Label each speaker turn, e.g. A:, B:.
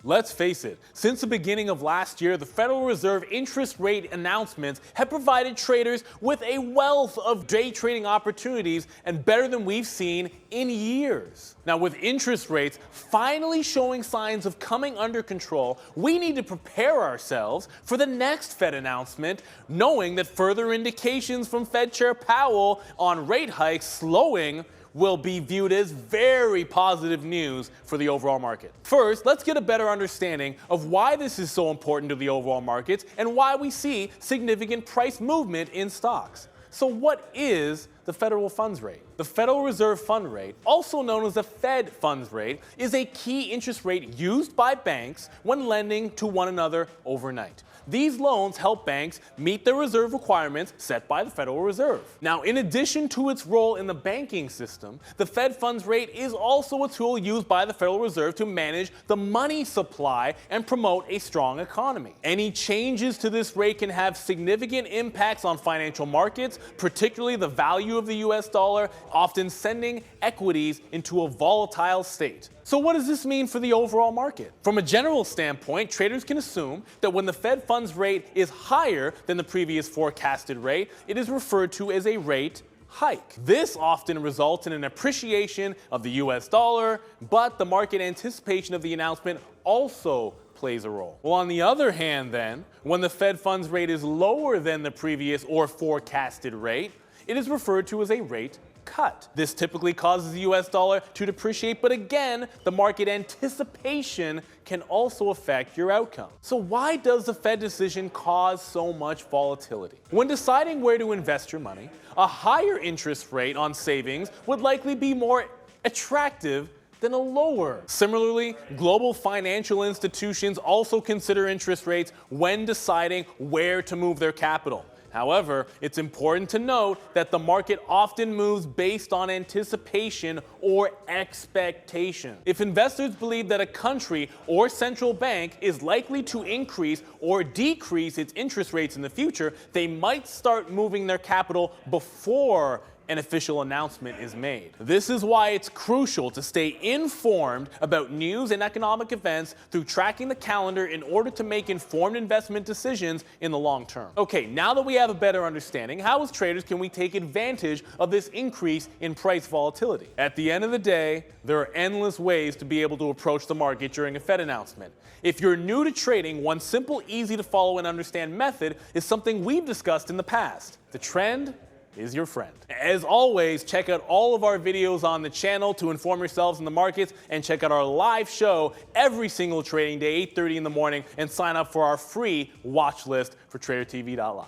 A: Let's face it, since the beginning of last year, the Federal Reserve interest rate announcements have provided traders with a wealth of day trading opportunities and better than we've seen in years. Now, with interest rates finally showing signs of coming under control, we need to prepare ourselves for the next Fed announcement, knowing that further indications from Fed Chair Powell on rate hikes slowing will be viewed as very positive news for the overall market. First, let's get a better understanding of why this is so important to the overall markets and why we see significant price movement in stocks. So what is the federal funds rate? The Federal Reserve fund rate, also known as the Fed funds rate, is a key interest rate used by banks when lending to one another overnight. These loans help banks meet their reserve requirements set by the Federal Reserve. Now, in addition to its role in the banking system, the Fed funds rate is also a tool used by the Federal Reserve to manage the money supply and promote a strong economy. Any changes to this rate can have significant impacts on financial markets, particularly the value of the US dollar, often sending equities into a volatile state. So what does this mean for the overall market? From a general standpoint, traders can assume that when the Fed funds rate is higher than the previous forecasted rate, it is referred to as a rate hike. This often results in an appreciation of the US dollar, but the market anticipation of the announcement also plays a role. Well, on the other hand then, when the Fed funds rate is lower than the previous or forecasted rate, it is referred to as a rate cut. This typically causes the US dollar to depreciate, but again, the market anticipation can also affect your outcome. So why does the Fed decision cause so much volatility? When deciding where to invest your money, a higher interest rate on savings would likely be more attractive than a lower. Similarly, global financial institutions also consider interest rates when deciding where to move their capital. However, it's important to note that the market often moves based on anticipation or expectation. If investors believe that a country or central bank is likely to increase or decrease its interest rates in the future, they might start moving their capital before an official announcement is made. This is why it's crucial to stay informed about news and economic events through tracking the calendar in order to make informed investment decisions in the long term. Okay, now that we have a better understanding, how as traders can we take advantage of this increase in price volatility? At the end of the day, there are endless ways to be able to approach the market during a Fed announcement. If you're new to trading, one simple, easy to follow and understand method is something we've discussed in the past. The trend is your friend. As always, check out all of our videos on the channel to inform yourselves in the markets, and check out our live show every single trading day, 8:30 in the morning, and sign up for our free watch list for TraderTV.Live.